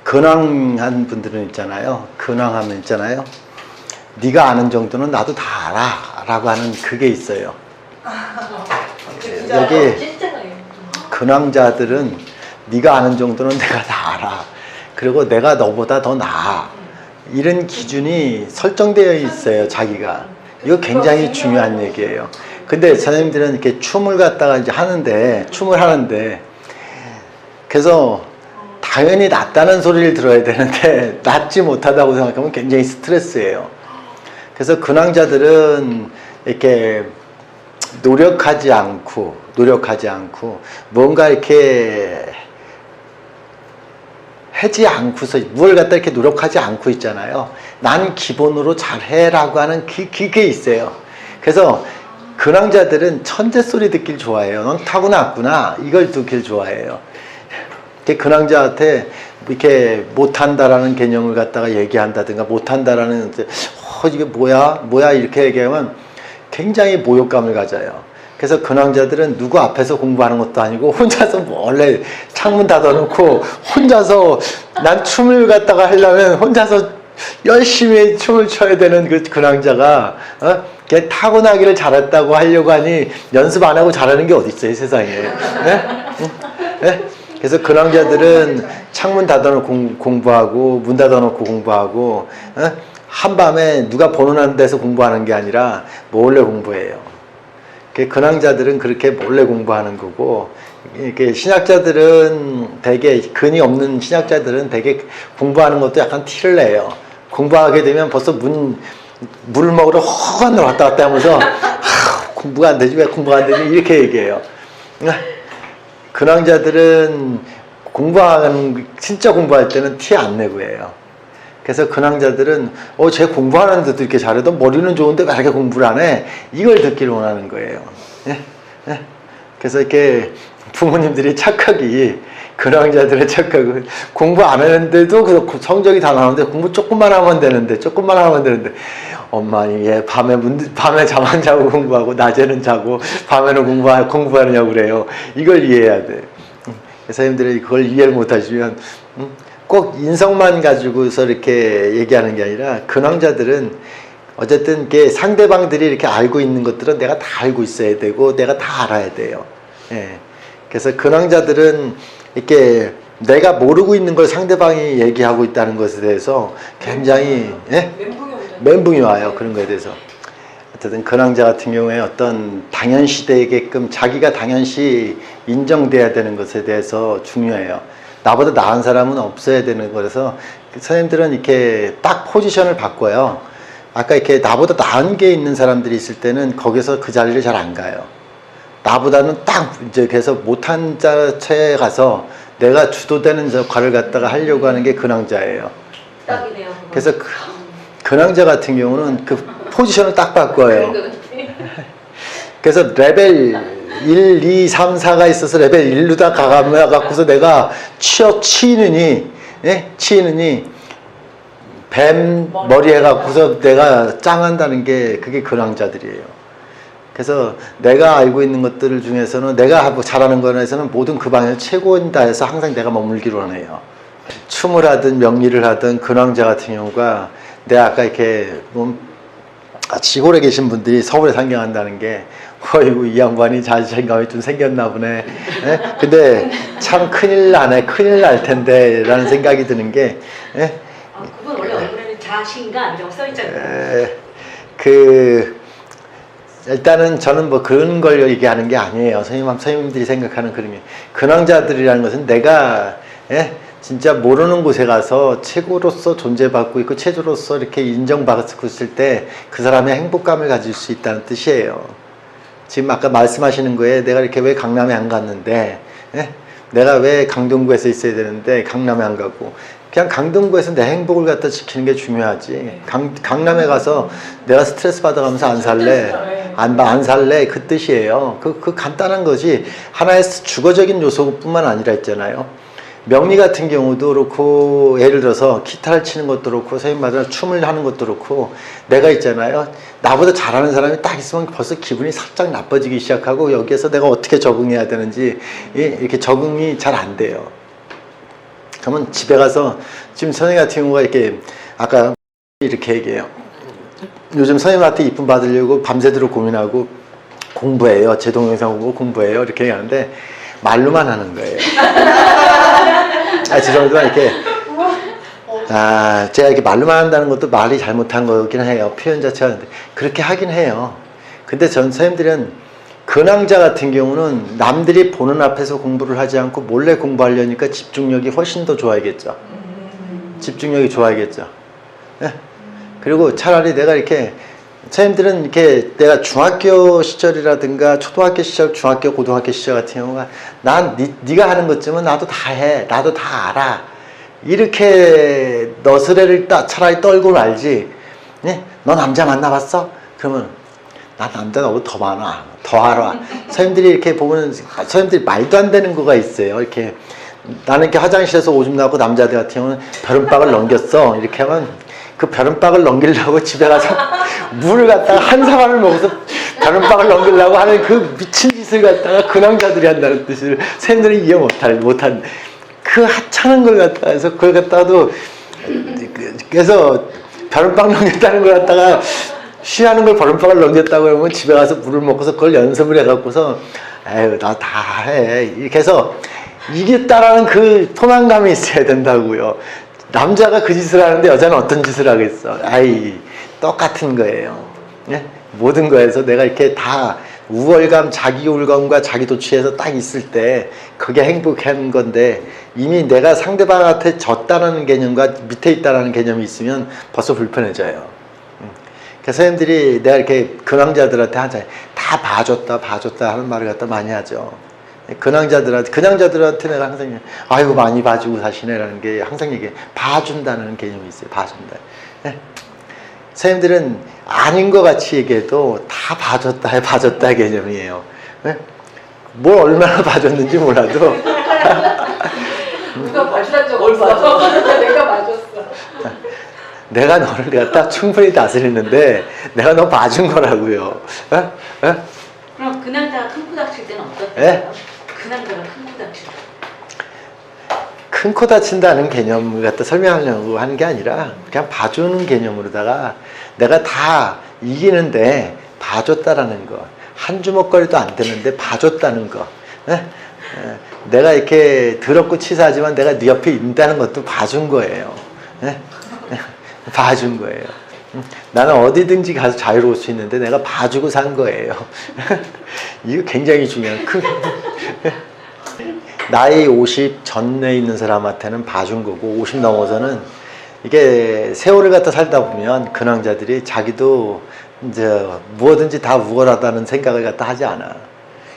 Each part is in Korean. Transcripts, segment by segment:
근황한 분들은 있잖아요. 근황하면 있잖아요. 네가 아는 정도는 나도 다 알아 라고 하는 그게 있어요. 여기 근황자들은 네가 아는 정도는 내가 다 알아. 그리고 내가 너보다 더 나아. 이런 기준이 설정되어 있어요, 자기가. 이거 굉장히 중요한 얘기예요. 근데 선생님들은 이렇게 춤을 갖다가 이제 춤을 하는데, 그래서 당연히 낫다는 소리를 들어야 되는데, 낫지 못하다고 생각하면 굉장히 스트레스예요. 그래서 근황자들은 이렇게 노력하지 않고, 뭔가 이렇게 하지 않고서, 뭘 갖다 이렇게 노력하지 않고 있잖아요. 난 기본으로 잘해라고 하는 그게 있어요. 그래서 근황자들은 천재 소리 듣길 좋아해요. 넌 타고났구나. 이걸 듣길 좋아해요. 근황자한테 이렇게 못한다라는 개념을 갖다가 얘기한다든가, 못한다라는, 이게 뭐야? 이렇게 얘기하면 굉장히 모욕감을 가져요. 그래서 근황자들은 누구 앞에서 공부하는 것도 아니고 혼자서 원래 창문 닫아놓고 혼자서, 난 춤을 갖다가 하려면 혼자서 열심히 춤을 춰야 되는 그 근황자가 걔 타고나기를 잘했다고 하려고 하니 연습 안 하고 잘하는 게 어디 있어요, 세상에. 네? 그래서 근황자들은 창문 닫아놓고 공부하고 문 닫아놓고 공부하고 한밤에 누가 보는 데서 공부하는 게 아니라 몰래 공부해요. 근황자들은 그렇게 몰래 공부하는 거고, 이렇게 신학자들은 되게, 근이 없는 신학자들은 되게 공부하는 것도 약간 티를 내요. 공부하게 되면 벌써 물 먹으러 허간으로 왔다 갔다 하면서 공부가 안 되지, 왜 공부가 안 되지, 이렇게 얘기해요. 근황자들은 진짜 공부할 때는 티 안 내고 해요. 그래서 근황자들은 쟤 공부하는데도 이렇게 잘해도 머리는 좋은데 왜 이렇게 공부를 안 해? 이걸 듣기를 원하는 거예요. 예? 예? 그래서 이렇게 부모님들이 착각이, 근황자들의 착각은 공부 안 하는데도 성적이 다 나오는데 공부 조금만 하면 되는데 엄마, 얘 밤에 잠 안 자고 공부하고 낮에는 자고 밤에는 공부하느냐고 그래요. 이걸 이해해야 돼. 선생님들이 그걸 이해를 못 하시면 꼭 인성만 가지고서 이렇게 얘기하는 게 아니라, 근황자들은 어쨌든 상대방들이 이렇게 알고 있는 것들은 내가 다 알고 있어야 되고 내가 다 알아야 돼요. 예. 그래서 근황자들은 이렇게 내가 모르고 있는 걸 상대방이 얘기하고 있다는 것에 대해서 굉장히 멘붕이 와요. 그런 거에 대해서. 어쨌든 근황자 같은 경우에 어떤 당연시되게끔 자기가 당연시 인정돼야 되는 것에 대해서 중요해요. 나보다 나은 사람은 없어야 되는 거라서 선생님들은 이렇게 딱 포지션을 바꿔요. 아까 이렇게 나보다 나은 게 있는 사람들이 있을 때는 거기서 그 자리를 잘 안 가요. 나보다는 딱 이제 그래서 못한 자체에 가서 내가 주도되는 역할을 갖다가 하려고 하는 게 근황자예요. 딱이네요. 그래서 근황자 같은 경우는 그 포지션을 딱 바꿔요. 그래서 레벨 1, 2, 3, 4가 있어서 레벨 1로 다 가갖고서 내가 치이느니 뱀 머리 해갖고서 내가 짱한다는 게 그게 근황자들이에요. 그래서 내가 알고 있는 것들 중에서는 내가 잘하는 거에서는 모든 그 방에서 최고인다 해서 항상 내가 머물기로 하네요. 춤을 하든 명리를 하든 근황자 같은 경우가, 내가 아까 이렇게 시골에 계신 분들이 서울에 상경한다는 게, 어이구 이 양반이 자신감이 좀 생겼나 보네. 근데 참 큰일 날 텐데 라는 생각이 드는 게, 그건 원래 얼굴에는 자신감이라고 써있잖아요. 일단은 저는 뭐 그런 걸 얘기하는 게 아니에요. 선생님들이 생각하는 그림이, 근황자들이라는 것은 내가 진짜 모르는 곳에 가서 최고로서 존재받고 있고 최고로서 이렇게 인정받고 있을 때 그 사람의 행복감을 가질 수 있다는 뜻이에요. 지금 아까 말씀하시는 거에 내가 이렇게 왜 강남에 안 갔는데, 내가 왜 강동구에서 있어야 되는데 강남에 안 가고, 그냥 강동구에서 내 행복을 갖다 지키는 게 중요하지. 강남에 가서 내가 스트레스 받아가면서 안 살래 그 뜻이에요. 그 간단한 거지. 하나의 주거적인 요소뿐만 아니라 있잖아요. 명리 같은 경우도 그렇고, 예를 들어서 기타를 치는 것도 그렇고, 선생님 말대로 춤을 하는 것도 그렇고, 내가 있잖아요. 나보다 잘하는 사람이 딱 있으면 벌써 기분이 살짝 나빠지기 시작하고, 여기에서 내가 어떻게 적응해야 되는지 이렇게 적응이 잘 안 돼요. 그러면 집에 가서 지금 선생님 같은 경우가 이렇게 아까 이렇게 얘기해요. 요즘 선생님한테 이쁨 받으려고 밤새도록 고민하고 공부해요. 제 동영상 보고 공부해요. 이렇게 얘기하는데 말로만 하는 거예요. 죄송하지만 이렇게 제가 이렇게 말로만 한다는 것도 말이 잘못한 거긴 해요. 표현 자체가. 그렇게 하긴 해요. 근데 전 선생님들은 근황자 같은 경우는 남들이 보는 앞에서 공부를 하지 않고 몰래 공부하려니까 집중력이 훨씬 더 좋아야겠죠. 집중력이 좋아야겠죠. 네? 그리고 차라리 내가 이렇게 선생님들은 이렇게 내가 중학교 시절이라든가 초등학교 시절, 중학교, 고등학교 시절 같은 경우가 네가 하는 것쯤은 나도 다 해. 나도 다 알아. 이렇게 너스레를 차라리 떨고 말지. 네? 너 남자 만나봤어? 그러면 나 남자 너보다 더 많아. 더 알아. 선생님들이 이렇게 보면 선생님들이 말도 안 되는 거가 있어요. 이렇게 나는 이렇게 화장실에서 오줌 나고 남자들 같은 경우는 벼른박을 넘겼어. 이렇게 하면 그 벼른박을 넘기려고 집에 가서 물을 갖다가 한 사발을 먹어서 벼른박을 넘기려고 하는 그 미친 짓을 갖다가 근황자들이 한다는 뜻을 선생님들이 이해 못한 그 하찮은 걸 갖다가 해서 그걸 갖다가도 그래서 벼른박 넘겼다는 걸 갖다가 쉬하는 걸 벼른박을 넘겼다고 그러면 집에 가서 물을 먹고서 그걸 연습을 해갖고서 에휴 나 다 해 이렇게 해서 이겼다라는 그 포만감이 있어야 된다고요. 남자가 그 짓을 하는데 여자는 어떤 짓을 하겠어. 똑같은 거예요. 예? 모든 거에서 내가 이렇게 다 우월감, 자기 우월감과 자기 도취해서 딱 있을 때 그게 행복한 건데 이미 내가 상대방한테 졌다는 개념과 밑에 있다는 개념이 있으면 벌써 불편해져요. 그래서 선생님들이 내가 이렇게 근황자들한테 항상 다 봐줬다 하는 말을 갖다 많이 하죠. 근황자들한테 내가 항상 아이고 많이 봐주고 사시네라는 게 항상 얘기해. 봐준다는 개념이 있어요. 봐준다. 네? 선생님들은 아닌 것 같이 얘기해도 다 봐줬다 개념이에요. 네? 뭘 얼마나 봐줬는지 몰라도 누가 봐주란 적 없어. 내가 봐줬어. 내가 너를 갖다 충분히 다스리는데 내가 너 봐준 거라고요. 그럼 근황자가 큰 코 다칠 때는 어떨까요? 네? 근황자가 큰 코 다칠 때. 큰 코 다친다는 개념을 갖다 설명하려고 하는 게 아니라 그냥 봐주는 개념으로다가 내가 다 이기는데 봐줬다라는 거. 한 주먹거리도 안 되는데 봐줬다는 거. 내가 이렇게 더럽고 치사하지만 내가 네 옆에 있다는 것도 봐준 거예요. 봐준 거예요. 나는 어디든지 가서 자유로울 수 있는데 내가 봐주고 산 거예요. 이거 굉장히 중요한 나이 50 전에 있는 사람한테는 봐준 거고 50 넘어서는 이게 세월을 갖다 살다 보면 근황자들이 자기도 이제 무엇든지 다 우월하다는 생각을 갖다 하지 않아.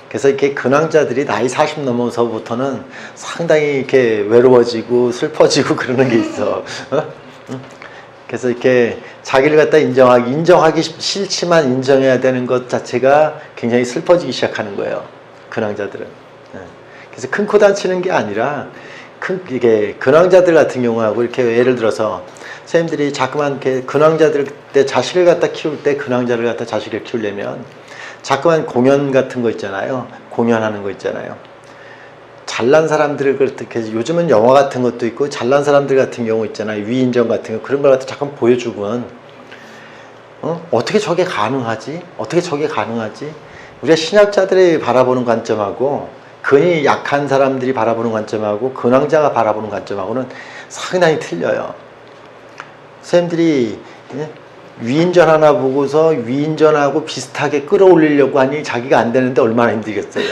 그래서 이렇게 근황자들이 나이 40 넘어서부터는 상당히 이렇게 외로워지고 슬퍼지고 그러는 게 있어. 그래서 이렇게 자기를 갖다 인정하기 싫지만 인정해야 되는 것 자체가 굉장히 슬퍼지기 시작하는 거예요. 근황자들은. 그래서 큰 코 다치는 게 아니라 이게 근황자들 같은 경우하고 이렇게 예를 들어서 선생님들이 자꾸만 이렇게 근황자들 때 자식을 갖다 키울 때 근황자를 갖다 자식을 키우려면 자꾸만 공연 같은 거 있잖아요. 공연하는 거 있잖아요. 잘난 사람들을 그렇게 요즘은 영화 같은 것도 있고 잘난 사람들 같은 경우 있잖아요. 위인전 같은 거 그런 걸 갖다 잠깐 보여주면 어떻게 저게 가능하지? 어떻게 저게 가능하지? 우리가 신약자들이 바라보는 관점하고 근이 약한 사람들이 바라보는 관점하고 근황자가 바라보는 관점하고는 상당히 틀려요. 선생님들이 위인전 하나 보고서 위인전하고 비슷하게 끌어올리려고 하니 자기가 안 되는데 얼마나 힘들겠어요.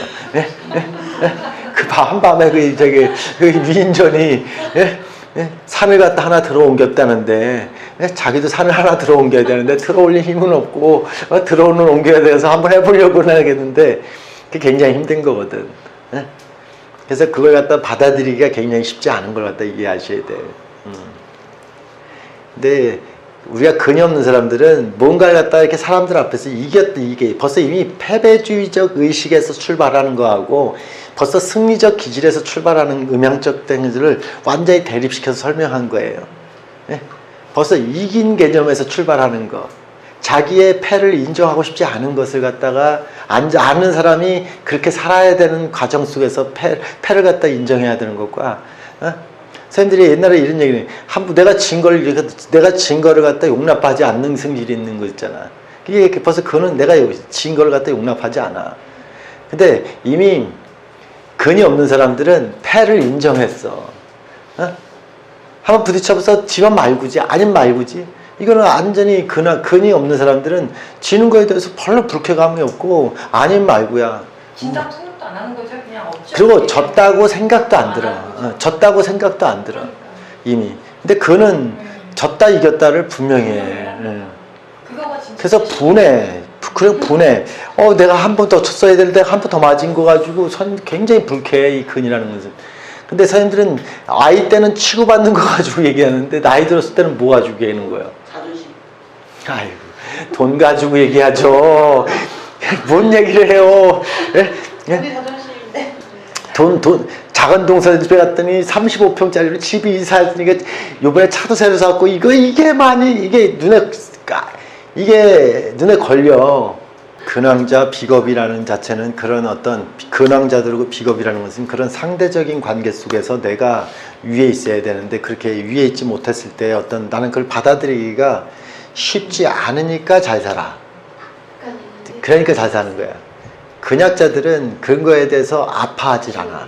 그 한밤에 그 위인전이 산을 갖다 하나 들어 옮겼다는데 자기도 산을 하나 들어 옮겨야 되는데 들어 올릴 힘은 없고 들어오는 옮겨야 돼서 한번 해보려고는 하겠는데 그게 굉장히 힘든 거거든. 그래서 그걸 갖다 받아들이기가 굉장히 쉽지 않은 걸 갖다 이해하셔야 돼요. 근데 우리가 근이 없는 사람들은 뭔가를 갖다 이렇게 사람들 앞에서 이게 벌써 이미 패배주의적 의식에서 출발하는 거하고 벌써 승리적 기질에서 출발하는 음향적 행위들을 완전히 대립시켜서 설명한 거예요. 벌써 이긴 개념에서 출발하는 거. 자기의 패를 인정하고 싶지 않은 것을 갖다가 아는 사람이 그렇게 살아야 되는 과정 속에서 패를 갖다 인정해야 되는 것과 선생님들이 옛날에 이런 얘기를 내가 진 거를 갖다 용납하지 않는 성질이 있는 거 있잖아. 이게 벌써 그거는 내가 진 거를 갖다 용납하지 않아. 근데 이미 근이 없는 사람들은 패를 인정했어. 어? 한번 부딪혀서 지면 말고지, 아니면 말고지. 이거는 완전히 근이 없는 사람들은 지는 거에 대해서 별로 불쾌감이 없고, 아니면 말고야. 진다고 생각도 안 하는 거죠. 그냥 없죠. 그리고 졌다고 생각도 안 들어. 졌다고 생각도 안 들어. 이미. 근데 그는 졌다 이겼다를 분명히 해. 그거가 진짜 그래서 분해. 그래 분해. 내가 한 번 더 쳤어야 되는데 한 번 더 맞은 거 가지고 굉장히 불쾌해, 이 근이라는 것은. 근데 선생님들은 아이 때는 치고받는 거 가지고 얘기하는데 나이 들었을 때는 뭐 가지고 얘기하는 거예요? 자존심. 아이고, 돈 가지고 얘기하죠. 뭔 얘기를 해요? 예? 우리 자존심인데. 작은 동생 집에 갔더니 35평짜리로 집이 이사했으니까 요번에 차도 새로 샀고, 이게 눈에 걸려. 근황자 비겁이라는 자체는 그런 어떤 근황자들하고 비겁이라는 것은 그런 상대적인 관계 속에서 내가 위에 있어야 되는데 그렇게 위에 있지 못했을 때 나는 그걸 받아들이기가 쉽지 않으니까 잘 살아. 그러니까 잘 사는 거야. 근약자들은 그런 거에 대해서 아파하질 않아.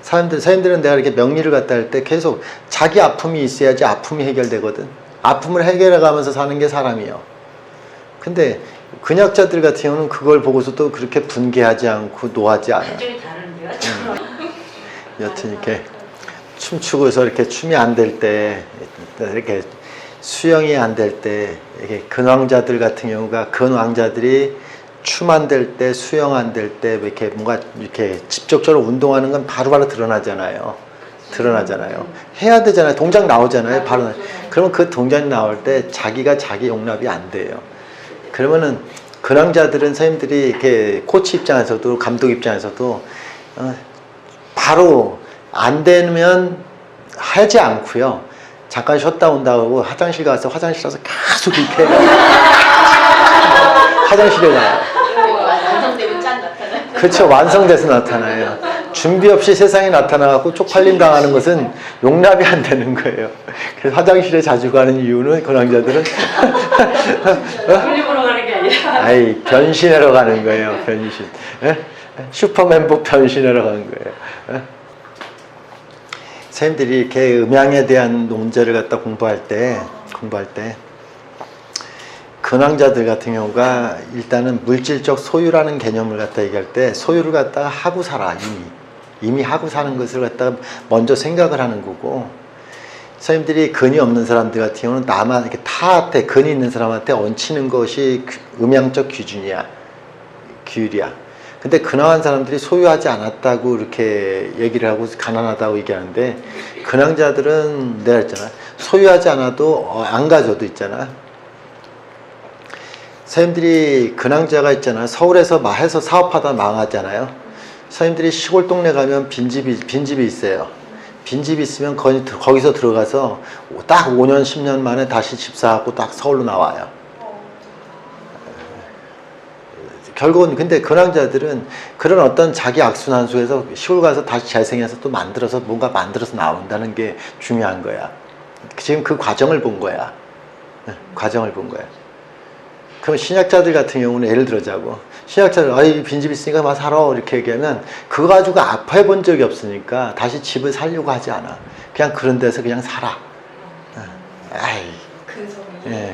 사람들은 내가 이렇게 명리를 갖다 할 때 계속 자기 아픔이 있어야지 아픔이 해결되거든. 아픔을 해결해 가면서 사는 게 사람이요. 근데 근약자들 같은 경우는 그걸 보고서도 그렇게 분개하지 않고 노하지 않아. 완전히 다른데요? 여튼 이렇게 춤추고서 이렇게 춤이 안 될 때, 이렇게 수영이 안 될 때, 이렇게 근왕자들 같은 경우가 근왕자들이 춤 안 될 때, 수영 안 될 때, 이렇게 뭔가 이렇게 직접적으로 운동하는 건 바로바로 드러나잖아요. 해야 되잖아요. 동작 나오잖아요. 바로. 그러면 그 동작이 나올 때 자기가 자기 용납이 안 돼요. 그러면은 근황자들은 선생님들이 이렇게 코치 입장에서도 감독 입장에서도 바로 안 되면 하지 않고요. 잠깐 쉬었다 온다고 화장실 가서 계속 이렇게 화장실에 가요. 완성되면 짠 나타나. 그렇죠. 완성돼서 나타나요. 준비 없이 세상에 나타나고 쪽팔림 당하는 것은 용납이 안 되는 거예요. 그래서 화장실에 자주 가는 이유는 근황자들은 돌림으로 가는 게 아니라. 변신하러 가는 거예요. 변신. 슈퍼맨복 변신하러 가는 거예요. 선생님들이 이렇게 음양에 대한 논제를 갖다 공부할 때 근황자들 같은 경우가 일단은 물질적 소유라는 개념을 갖다 얘기할 때 소유를 갖다가 하고 살아. 이미 하고 사는 것을 갖다가 먼저 생각을 하는 거고, 선생님들이 근이 없는 사람들 같은 경우는 나만 이렇게 타한테 근이 있는 사람한테 얹히는 것이 음양적 규율이야. 근데 근황한 사람들이 소유하지 않았다고 이렇게 얘기를 하고 가난하다고 얘기하는데, 근황자들은 내가 했잖아. 소유하지 않아도 안 가져도 있잖아. 선생님들이 근황자가 있잖아. 서울에서 해서 사업하다 망하잖아요. 선생님들이 시골 동네 가면 빈집이 있어요. 빈집이 있으면 거기서 들어가서 딱 5년 10년 만에 다시 집 사갖고 딱 서울로 나와요. 결국은 근데 근황자들은 그런 어떤 자기 악순환수에서 시골 가서 다시 재생해서 또 뭔가 만들어서 나온다는 게 중요한 거야. 지금 그 과정을 본 거야. 그럼 신약자들 같은 경우는 예를 들어자고, 신약자들 빈집 있으니까 막 살아 이렇게 얘기하면 그거 가지고 아파해 본 적이 없으니까 다시 집을 살려고 하지 않아. 그냥 그런 데서 그냥 살아.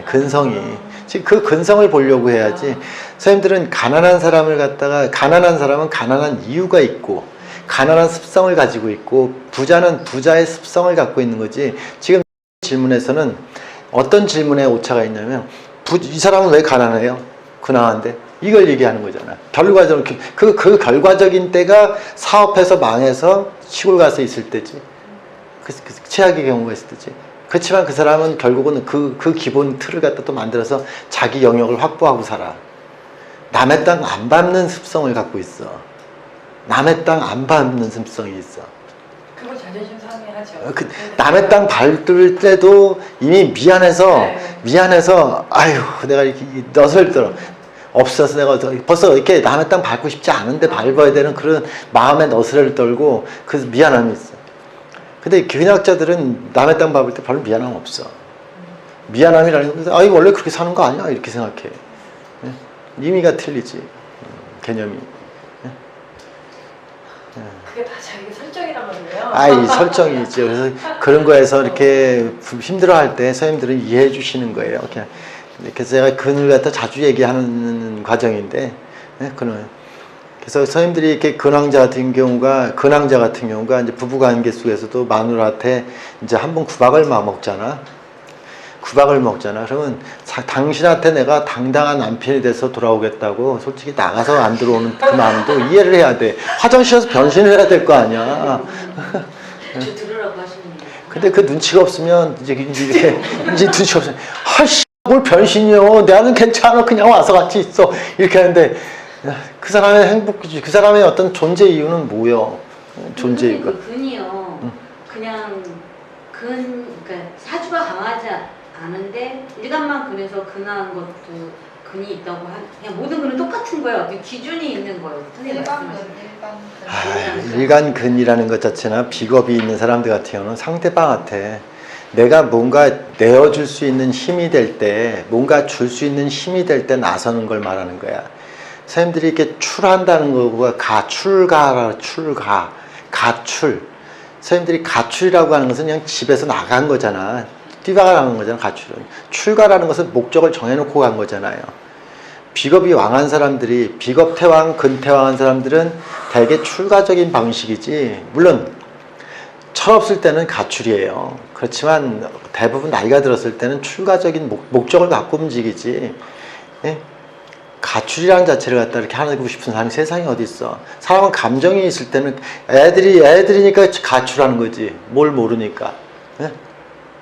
근성이. 지금 그 근성을 보려고 해야지. 선생님들은 가난한 사람은 가난한 이유가 있고 가난한 습성을 가지고 있고, 부자는 부자의 습성을 갖고 있는 거지. 지금 질문에서는 어떤 질문에 오차가 있냐면, 이 사람은 왜 가난해요? 근황한데? 이걸 얘기하는 거잖아. 결과적으로 그 결과적인 때가 사업해서 망해서 시골 가서 있을 때지. 그 최악의 경우가 있을 때지. 그렇지만 그 사람은 결국은 그 기본 틀을 갖다 또 만들어서 자기 영역을 확보하고 살아. 남의 땅 안 밟는 습성을 갖고 있어. 남의 땅 안 밟는 습성이 있어. 그거 자존심 상해하죠. 남의 땅 밟을 때도 이미 미안해서 아유 내가 이렇게 너설 들어 없어서 내가 벌써 이렇게 남의 땅 밟고 싶지 않은데 밟아야 되는 그런 마음의 너스레를 떨고 그 미안함이 있어. 근데 근학자들은 남의 땅 밟을 때 별로 미안함 없어. 미안함이라는 건, 아이, 원래 그렇게 사는 거 아니야? 이렇게 생각해. 예? 의미가 틀리지. 개념이. 그게 다 자기 설정이란 말이에요. 아이, 설정이 있죠. 그래서 그런 거에서 이렇게 힘들어할 때 선생님들은 이해해 주시는 거예요. 그냥. 그래서 제가 그늘 갖다 자주 얘기하는 과정인데, 예? 그래서 선생님들이 이렇게 근황자 같은 경우가 이제 부부관계 속에서도 마누라한테 이제 한번 구박을 막 먹잖아. 그러면 당신한테 내가 당당한 남편이 돼서 돌아오겠다고 솔직히 나가서 안 들어오는 그 마음도 이해를 해야 돼. 화장실에서 변신을 해야 될 거 아니야. 저 들으라고 하시는 거. 근데 그 눈치가 없으면 이제 눈치가 없으면 아씨 뭘 변신이요. 나는 괜찮아. 그냥 와서 같이 있어. 이렇게 하는데 그 사람의 행복이지. 그 사람의 어떤 존재 이유는 뭐요? 존재 이유가. 그 근이요. 그냥 그러니까 사주가 강하지 않은데 일간만 근해서 근한 것도 근이 있다고 그냥 모든 근은 똑같은 거예요. 어떤 기준이 있는 거예요. 선생님 말씀하신. 일간근이라는 것 자체나 비겁이 있는 사람들 같은 경우는 상대방한테 내가 뭔가 내어줄 수 있는 힘이 될 때, 뭔가 줄 수 있는 힘이 될 때 나서는 걸 말하는 거야. 선생님들이 이렇게 출한다는 거가 가출. 선생님들이 가출이라고 하는 것은 그냥 집에서 나간 거잖아. 뛰어가는 거잖아, 가출은. 출가라는 것은 목적을 정해놓고 간 거잖아요. 비겁이 왕한 사람들이, 비겁 태왕, 근 태왕한 사람들은 대개 출가적인 방식이지, 물론 철없을 때는 가출이에요. 그렇지만 대부분 나이가 들었을 때는 출가적인 목적을 갖고 움직이지. 예? 가출이라는 자체를 갖다 이렇게 하고 싶은 사람이 세상에 어디 있어. 사람은 감정이 있을 때는 애들이니까 가출하는 거지. 뭘 모르니까. 예?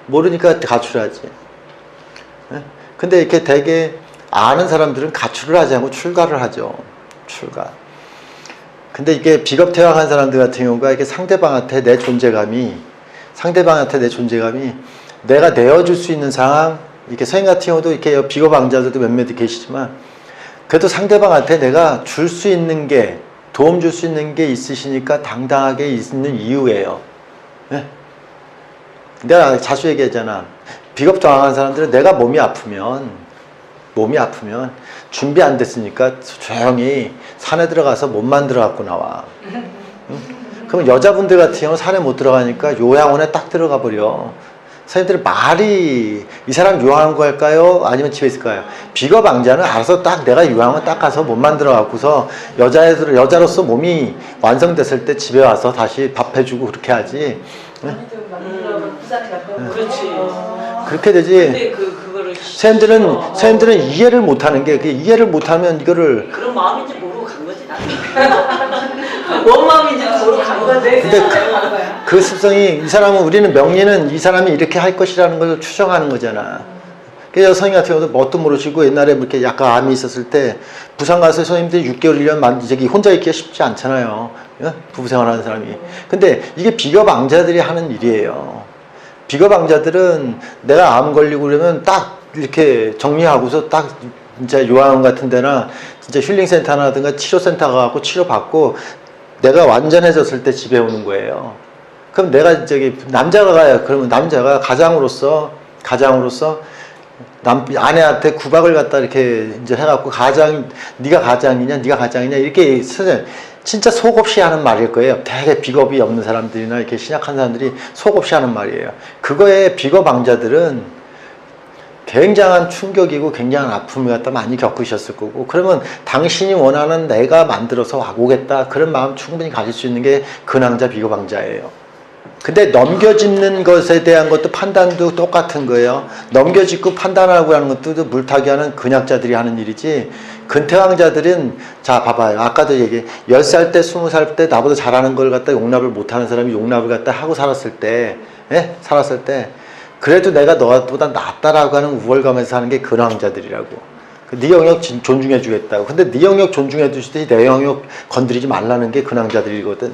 모르니까 가출하지. 예? 근데 이렇게 되게 아는 사람들은 가출을 하지 않고 출가를 하죠. 출가. 근데 이게 비겁태왕한 사람들 같은 경우가 이게 상대방한테 내 존재감이 내가 내어줄 수 있는 상황, 이렇게 선생님 같은 경우도 이렇게 비겁왕자들도 몇몇 계시지만 그래도 상대방한테 내가 줄 수 있는 게, 도움 줄 수 있는 게 있으시니까 당당하게 있는 이유예요. 예? 내가 자주 얘기하잖아. 비겁당한 사람들은 내가 몸이 아프면 준비 안 됐으니까 조용히 산에 들어가서 몸만 들어갖고 나와. 응? 그럼 여자분들 같은 경우는 산에 못 들어가니까 요양원에 딱 들어가 버려. 선생님들 말이 이 사람 요양원 갈까요? 아니면 집에 있을까요? 비겁왕자는 알아서 딱 내가 요양원 딱 가서 몸만 들어가고서 여자로서 몸이 완성됐을 때 집에 와서 다시 밥 해주고 그렇게 하지. 그렇지. 그렇게 되지. 근데 그거를 선생님들은 이해를 못하는 게, 이해를 못하면 이거를. 그런 마음인지 모르고 간 거지 나는. 뭔 마음인지도 모르고 간 건데. 근데 그 습성이, 우리는 명리는 이 사람이 이렇게 할 것이라는 걸 추정하는 거잖아. 그래서 선생님 같은 경우도 뭣도 모르시고 옛날에 이렇게 약간 암이 있었을 때 부산 가서 선생님들이 6개월, 1년 혼자 있기가 쉽지 않잖아요. 부부 생활하는 사람이. 근데 이게 비겁왕자들이 하는 일이에요. 비겁왕자들은 내가 암 걸리고 그러면 딱 이렇게 정리하고서 딱 진짜 요양원 같은 데나 진짜 힐링센터라든가 치료센터 가고 치료받고 내가 완전해졌을 때 집에 오는 거예요. 그럼 내가 남자가 가요. 그러면 남자가 가장으로서 아내한테 구박을 갖다 이렇게 이제 해갖고 네가 가장이냐 이렇게 진짜 속 없이 하는 말일 거예요. 되게 비겁이 없는 사람들이나 이렇게 신약한 사람들이 속 없이 하는 말이에요. 그거에 비겁왕자들은 굉장한 충격이고 굉장한 아픔을 갖다 많이 겪으셨을 거고, 그러면 당신이 원하는 내가 만들어서 오겠다, 그런 마음 충분히 가질 수 있는 게 근왕자 비겁왕자예요. 근데 넘겨짚는 것에 대한 것도 판단도 똑같은 거예요. 넘겨짚고 판단하고 하는 것도 물타기 하는 근약자들이 하는 일이지, 근태왕자들은, 자 봐봐요. 아까도 10살 때 20살 때 나보다 잘하는 걸 갖다 용납을 못하는 사람이 용납을 갖다 하고 살았을 때 그래도 내가 너보다 낫다라고 하는 우월감에서 사는 게 근왕자들이라고. 네 영역 존중해 주겠다고. 근데 네 영역 존중해 주시더니 내 영역 건드리지 말라는 게 근왕자들이거든.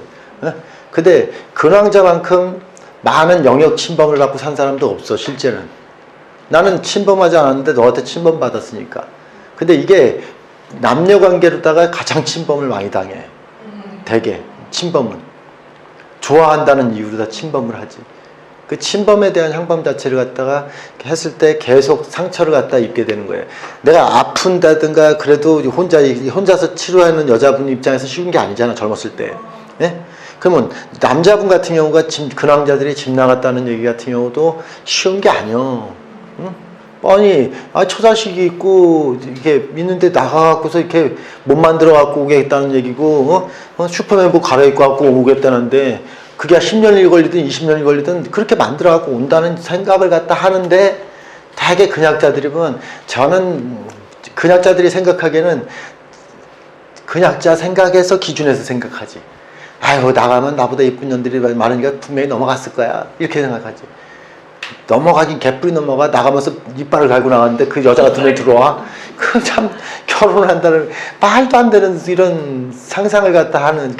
근데 근왕자만큼 많은 영역 침범을 받고 산 사람도 없어, 실제는. 나는 침범하지 않았는데 너한테 침범받았으니까. 근데 이게 남녀관계로다가 가장 침범을 많이 당해. 대개 침범은. 좋아한다는 이유로 다 침범을 하지. 그 침범에 대한 향방 자체를 갖다가 했을 때 계속 상처를 갖다 입게 되는 거예요. 내가 아픈다든가 그래도 혼자서 치료하는 여자분 입장에서 쉬운 게 아니잖아, 젊었을 때. 예? 그러면 남자분 같은 경우가 근황자들이 집 나갔다는 얘기 같은 경우도 쉬운 게 아니요. 응? 뻔히 처자식이 있고 이렇게 있는데 나가갖고서 이렇게 못 만들어갖고 오겠다는 얘기고 슈퍼맨복 갈아입고 갖고 오겠다는데 그게 10년이 걸리든 20년이 걸리든 그렇게 만들어갖고 온다는 생각을 갖다 하는데 되게 근약자들이 보면 저는 근약자들이 생각하기에는 근약자 생각에서 기준에서 생각하지. 아유 나가면 나보다 예쁜 년들이 많으니까 분명히 넘어갔을 거야 이렇게 생각하지. 넘어가긴 개뿔이 넘어가. 나가면서 이빨을 갈고 나갔는데 그 여자가 눈에 들어와. 그 참 결혼한다는 말도 안 되는 이런 상상을 갖다 하는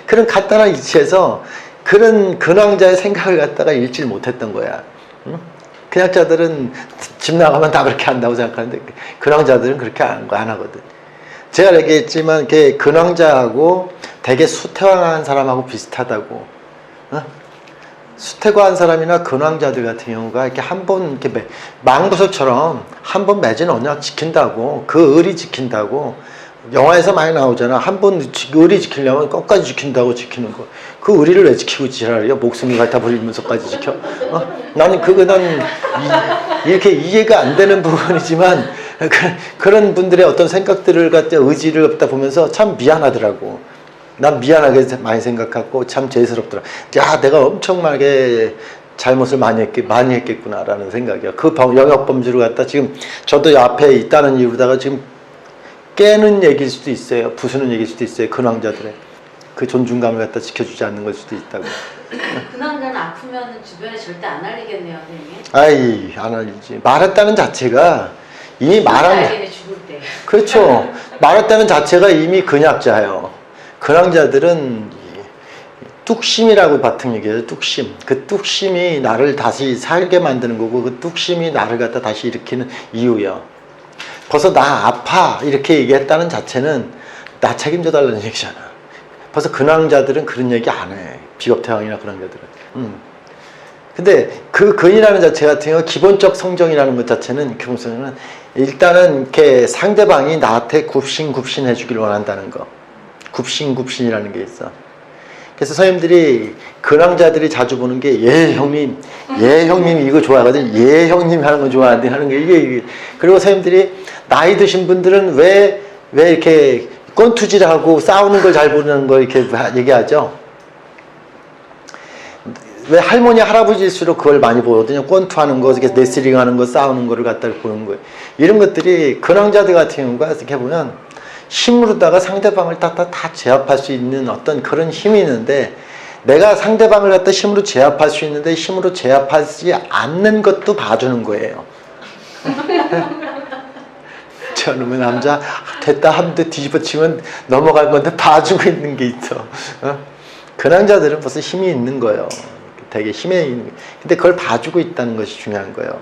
그런 간단한 이치에서 그런 근황자의 생각을 갖다가 읽질 못했던 거야. 응? 근황자들은 집 나가면 다 그렇게 한다고 생각하는데 근황자들은 그렇게 안 하거든. 제가 얘기했지만 근황자하고 되게 수태화한 사람하고 비슷하다고. 어? 수태화한 사람이나 근황자들 같은 경우가 이렇게 한 번 이렇게 망부서처럼 한 번 맺은 언약 지킨다고, 그 의리 지킨다고. 영화에서 많이 나오잖아. 한 번 의리 지키려면 끝까지 지킨다고 지키는 거. 그 의리를 왜 지키고 지랄이야? 목숨이 갖다 버리면서까지 지켜? 나는 이렇게 이해가 안 되는 부분이지만 그런 분들의 어떤 생각들을 갖다 의지를 갖다 보면서 참 미안하더라고. 난 미안하게 많이 생각하고 참 죄스럽더라. 야, 내가 엄청나게 잘못을 많이 했겠구나라는 생각이야. 그 영역 범주를 갖다 지금 저도 앞에 있다는 이유로다가 지금 깨는 얘기일 수도 있어요. 부수는 얘기일 수도 있어요. 근황자들의 그 존중감을 갖다 지켜주지 않는 걸 수도 있다고. 근황자는 아프면 주변에 절대 안 알리겠네요, 선생님. 아이, 안 알리지. 말했다는 자체가 이미 알겠네, 죽을 때. 그렇죠. 말했다는 자체가 이미 근약자예요. 근황자들은 뚝심이라고 바탕 얘기해요. 뚝심. 그 뚝심이 나를 다시 살게 만드는 거고 그 뚝심이 나를 갖다 다시 일으키는 이유야. 벌써 나 아파 이렇게 얘기했다는 자체는 나 책임져 달라는 얘기잖아. 벌써 근황자들은 그런 얘기 안 해. 비겁태왕이나 근황자들은. 근데 그 근이라는 자체 같은 경우 기본적 성정이라는 것 자체는 경우서는 일단은 이렇게 상대방이 나한테 굽신 해주길 원한다는 거. 굽신이라는 게 있어. 그래서 선생님들이 근황자들이 자주 보는 게 예 형님 이거 좋아하거든. 예 형님 하는 거 좋아하는데 하는 게 이게 그리고 선생님들이 나이 드신 분들은 왜 이렇게 꼰투질하고 싸우는 걸 잘 보는 걸 이렇게 얘기하죠. 왜 할머니 할아버지일수록 그걸 많이 보거든요. 꼰투하는 거, 네스링하는 거, 싸우는 거를 갖다 보는 거예요. 이런 것들이 근황자들 같은 경우가 이렇게 보면 힘으로다가 상대방을 다 제압할 수 있는 어떤 그런 힘이 있는데 내가 상대방을 갖다 힘으로 제압할 수 있는데 힘으로 제압하지 않는 것도 봐주는 거예요. 저놈의 남자 됐다 한대 뒤집어치면 넘어갈 건데 봐주고 있는 게 있어. 근황자들은 벌써 힘이 있는 거예요. 되게 힘에 있는. 근데 그걸 봐주고 있다는 것이 중요한 거예요.